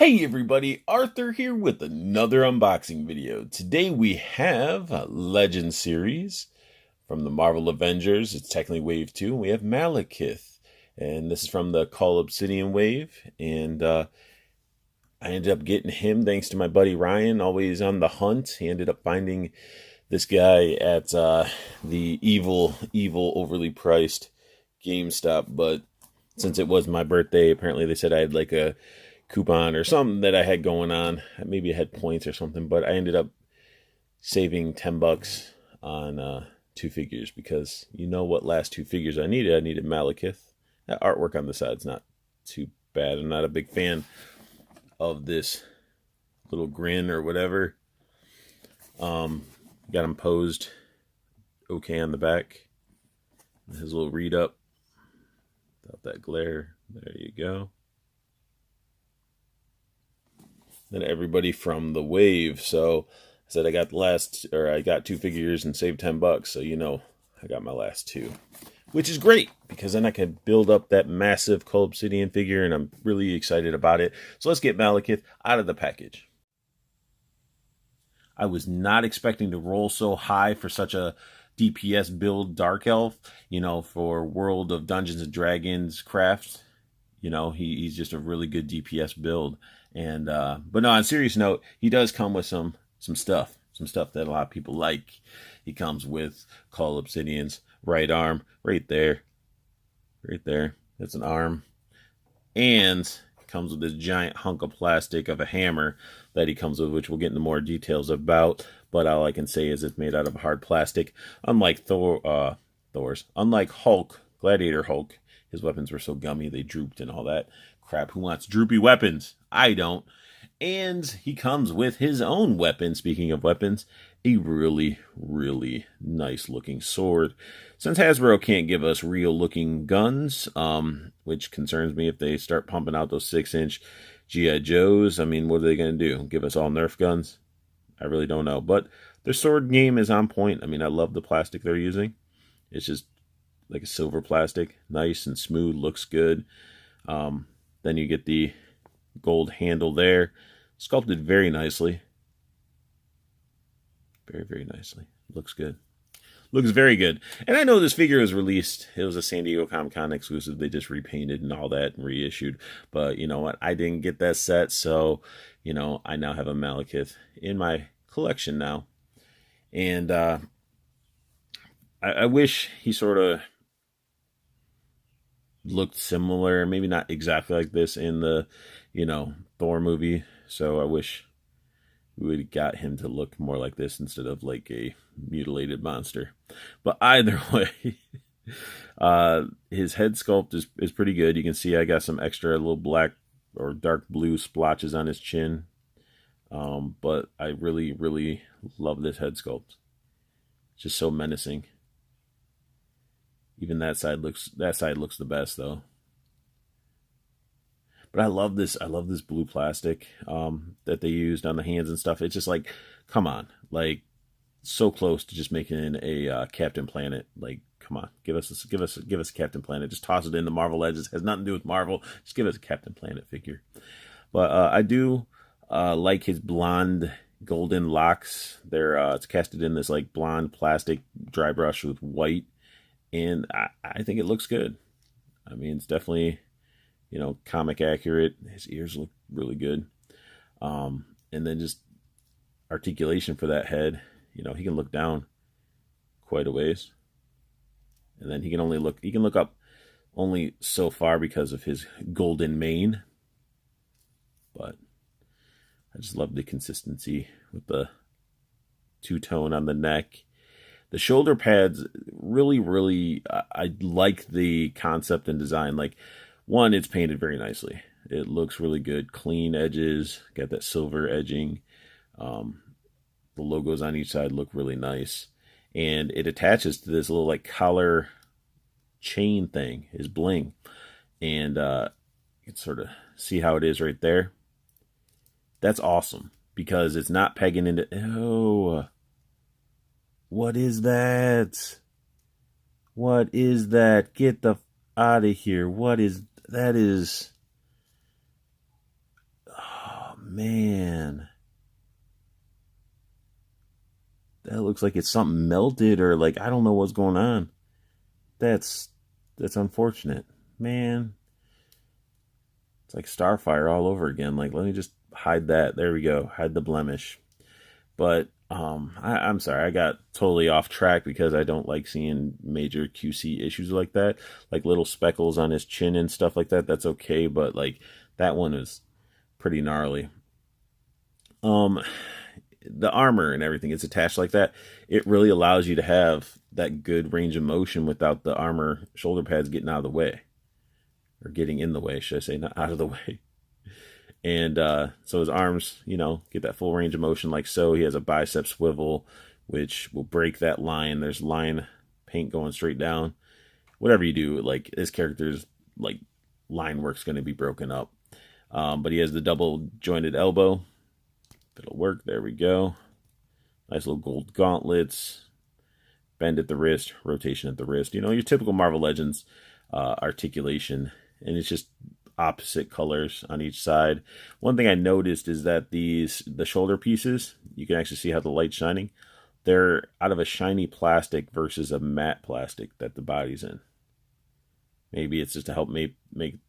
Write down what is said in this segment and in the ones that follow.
Hey everybody, Arthur here with another unboxing video. Today we have a Legend series from the Marvel Avengers. It's technically Wave 2, and we have Malekith. And this is from the Cull Obsidian wave. And I ended up getting him thanks to my buddy Ryan, always on the hunt. He ended up finding this guy at the evil, overly priced GameStop. But since it was my birthday, apparently they said I had like a coupon or something that I had going on. Maybe I had points or something, but I ended up saving $10 on two figures because you know what last two figures I needed? I needed Malekith. That artwork on the side's not too bad. I'm not a big fan of this little grin or whatever. Got him posed okay on the back. His little read up without that glare. There you go. Than everybody from the wave. So I said I got two figures and saved $10. So you know I got my last two, which is great because then I can build up that massive Cull Obsidian figure, and I'm really excited about it. So let's get Malekith out of the package. I was not expecting to roll so high for such a DPS build Dark Elf, for World of Dungeons and Dragons crafts. He's just a really good DPS build. And but no, on a serious note, he does come with some stuff that a lot of people like. He comes with Cull Obsidian's right arm, right there. That's an arm, and it comes with this giant hunk of plastic of a hammer that he comes with, which we'll get into more details about. But all I can say is it's made out of hard plastic. Unlike unlike Hulk, Gladiator Hulk, his weapons were so gummy they drooped and all that crap. Who wants droopy weapons? I don't. And he comes with his own weapon. Speaking of weapons, a really, really nice looking sword. Since Hasbro can't give us real looking guns, which concerns me if they start pumping out those 6-inch G.I. Joes. I mean, what are they going to do? Give us all Nerf guns? I really don't know. But their sword game is on point. I mean, I love the plastic they're using. It's just like a silver plastic. Nice and smooth. Looks good. Then you get the gold handle there. Sculpted very nicely. Very, very nicely. Looks good. Looks very good. And I know this figure was released. It was a San Diego Comic-Con exclusive. They just repainted and all that and reissued. But you know what? I didn't get that set. So, I now have a Malekith in my collection now. And I wish he sort of looked similar, maybe not exactly like this in the, Thor movie. So I wish we would have got him to look more like this instead of like a mutilated monster. But either way, his head sculpt is pretty good. You can see I got some extra little black or dark blue splotches on his chin. But I really, really love this head sculpt. It's just so menacing. Even that side looks the best though. But I love this blue plastic that they used on the hands and stuff. It's just like, come on, like so close to just making a Captain Planet. Like, come on, give us Captain Planet. Just toss it in the Marvel Legends. Has nothing to do with Marvel. Just give us a Captain Planet figure. But I do like his blonde golden locks. It's casted in this like blonde plastic dry brush with white. And I think it looks good. I mean, it's definitely, comic accurate. His ears look really good. And then just articulation for that head. He can look down quite a ways. And then he can look up only so far because of his golden mane. But I just love the consistency with the two-tone on the neck. The shoulder pads, really, really, I like the concept and design. Like, one, it's painted very nicely. It looks really good. Clean edges, got that silver edging. The logos on each side look really nice. And it attaches to this little, like, collar chain thing, his bling. And you can sort of see how it is right there. That's awesome because it's not pegging into... Oh... What is that? What is that? Get the out of here. What is that? man. That looks like it's something melted or like I don't know what's going on. That's unfortunate. Man, it's like Starfire all over again. Like let me just hide that. There we go. Hide the blemish. But I'm sorry, I got totally off track because I don't like seeing major QC issues like that. Like little speckles on his chin and stuff like that. That's okay, but like that one is pretty gnarly. The armor and everything is attached like that. It really allows you to have that good range of motion without the armor shoulder pads getting out of the way. Or getting in the way, should I say, not out of the way. And so his arms, you know, get that full range of motion like so. He has a bicep swivel, which will break that line. There's line paint going straight down. Whatever you do, like his character's like line work's going to be broken up. But he has the double jointed elbow. It'll work. There we go. Nice little gold gauntlets. Bend at the wrist, rotation at the wrist. You know, your typical Marvel Legends articulation. And it's just opposite colors on each side. One thing I noticed is that the shoulder pieces, you can actually see how the light's shining. They're out of a shiny plastic versus a matte plastic that the body's in. Maybe it's just to help make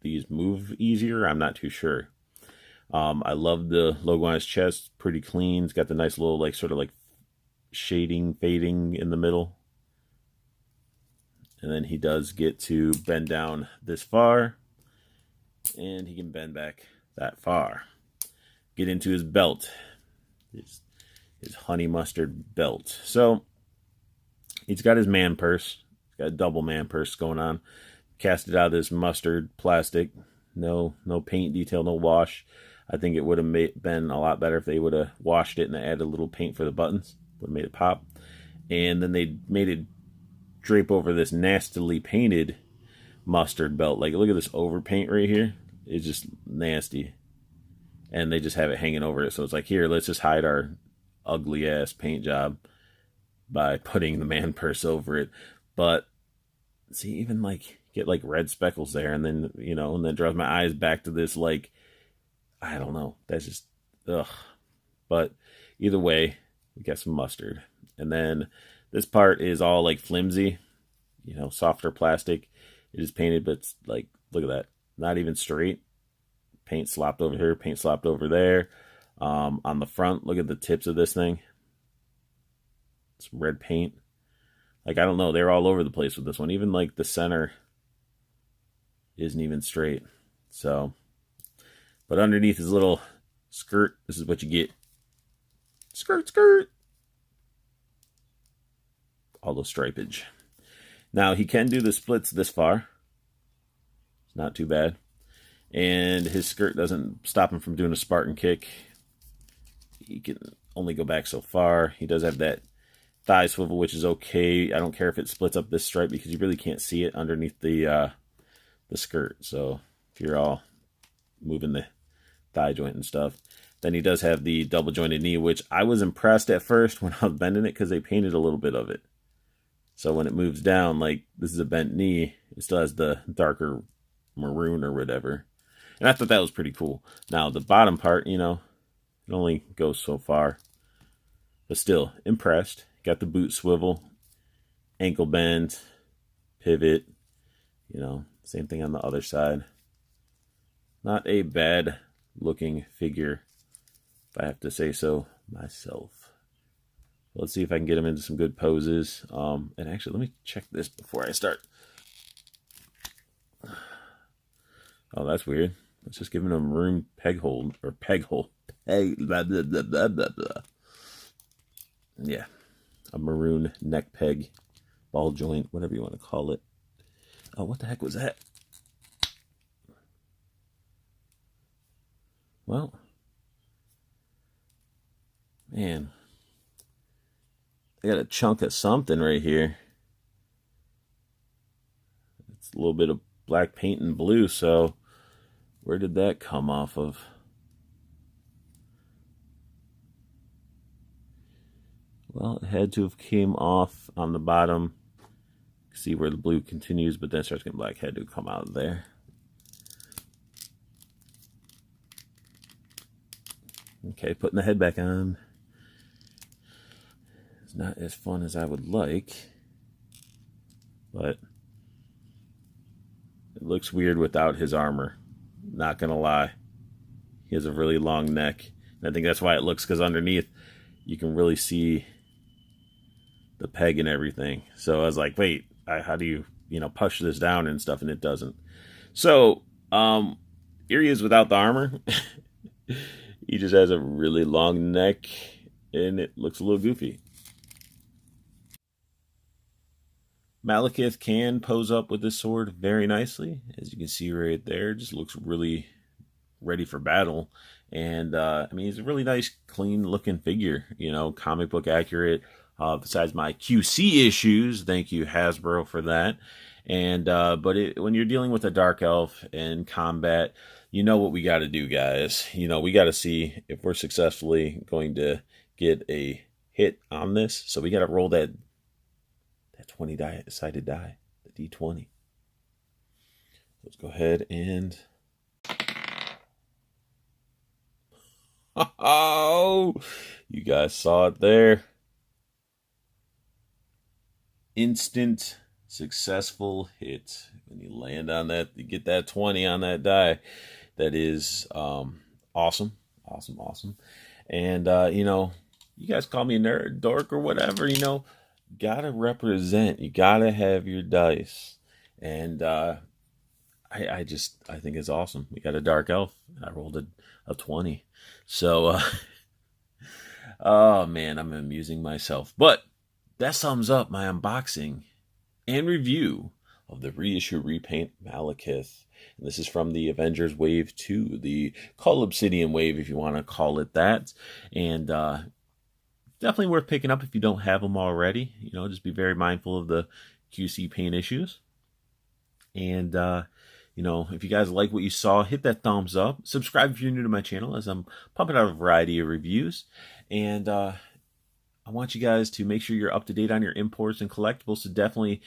these move easier. I'm not too sure. I love the logo on his chest. Pretty clean. It's got the nice little like sort of like shading, fading in the middle. And then he does get to bend down this far. And he can bend back that far. Get into his belt. His honey mustard belt. So he's got his man purse. He's got a double man purse going on. Cast it out of this mustard plastic. No paint detail, no wash. I think it would have been a lot better if they would have washed it and added a little paint for the buttons. Would have made it pop. And then they made it drape over this nastily painted mustard belt. Like, look at this overpaint right here. It's just nasty. And they just have it hanging over it. So it's like, here, let's just hide our ugly ass paint job by putting the man purse over it. But see, even like get like red speckles there, and then, you know, and then draws my eyes back to this, like, I don't know. That's just ugh. But either way, we got some mustard. And then this part is all like flimsy, you know, softer plastic. It is painted, but it's like, look at that. Not even straight. Paint slopped over here, paint slopped over there. On the front, look at the tips of this thing. Some red paint. Like, I don't know. They're all over the place with this one. Even like the center isn't even straight. So, but underneath his little skirt, this is what you get. Skirt, skirt. All the stripage. Now, he can do the splits this far. It's not too bad. And his skirt doesn't stop him from doing a Spartan kick. He can only go back so far. He does have that thigh swivel, which is okay. I don't care if it splits up this stripe because you really can't see it underneath the skirt. So if you're all moving the thigh joint and stuff. Then he does have the double jointed knee, which I was impressed at first when I was bending it because they painted a little bit of it. So when it moves down, like this is a bent knee, it still has the darker maroon or whatever. And I thought that was pretty cool. Now the bottom part, you know, it only goes so far. But still, impressed. Got the boot swivel, ankle bend, pivot, you know, same thing on the other side. Not a bad looking figure, if I have to say so myself. Let's see if I can get him into some good poses. And actually, let me check this before I start. Oh, that's weird. Let's just give him a maroon peg hold, or peg hole. Peg, blah, blah, blah, blah, blah, blah. Yeah, a maroon neck peg, ball joint, whatever you want to call it. Oh, what the heck was that? Well, man, I got a chunk of something right here. It's a little bit of black paint and blue, so where did that come off of? Well, it had to have came off on the bottom. See where the blue continues, but then it starts getting black. Had to come out of there. Okay, putting the head back on. It's not as fun as I would like, but it looks weird without his armor. Not gonna lie. He has a really long neck. And I think that's why it looks, because underneath you can really see the peg and everything. So I was like, wait, how do you, push this down and stuff? And it doesn't. So, here he is without the armor. He just has a really long neck and it looks a little goofy. Malekith can pose up with this sword very nicely. As you can see right there, just looks really ready for battle. And, he's a really nice, clean looking figure, comic book accurate. Besides my QC issues, thank you Hasbro for that. And, when you're dealing with a dark elf in combat, you know what we got to do, guys. We got to see if we're successfully going to get a hit on this. So we got to roll that 20-sided die, the D20. Let's go ahead and... Oh, you guys saw it there. Instant successful hit. When you land on that, you get that 20 on that die. That is awesome. And, you guys call me a nerd, dork, or whatever, gotta represent. You gotta have your dice. And I think it's awesome. We got a dark elf. I rolled a 20. So, oh man, I'm amusing myself. But that sums up my unboxing and review of the reissue repaint Malekith. And this is from the Avengers Wave 2, the Cull Obsidian Wave, if you want to call it that. And definitely worth picking up if you don't have them already. Just be very mindful of the QC paint issues. And, if you guys like what you saw, hit that thumbs up. Subscribe if you're new to my channel, as I'm pumping out a variety of reviews. And I want you guys to make sure you're up to date on your imports and collectibles. So definitely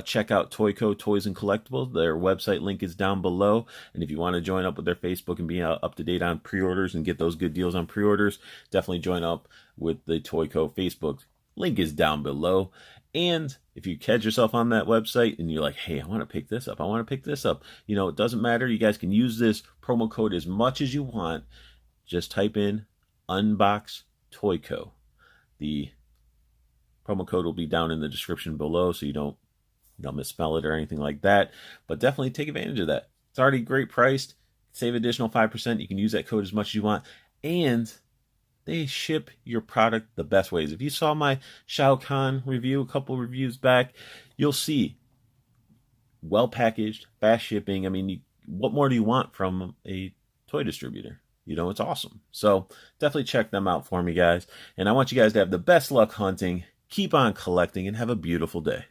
check out Toyco Toys and Collectibles. Their website link is down below. And if you want to join up with their Facebook and be up to date on pre-orders and get those good deals on pre-orders, definitely join up with the Toyco Facebook. Link is down below. And if you catch yourself on that website and you're like, hey, I want to pick this up, it doesn't matter. You guys can use this promo code as much as you want. Just type in Unbox Toyco. The promo code will be down in the description below, so you don't misspell it or anything like that. But definitely take advantage of that. It's already great priced. Save additional 5%. You can use that code as much as you want. And they ship your product the best ways. If you saw my Shao Kahn review a couple reviews back, you'll see well packaged, fast shipping. What more do you want from a toy distributor? It's awesome. So definitely check them out for me, guys. And I want you guys to have the best luck hunting, keep on collecting, and have a beautiful day.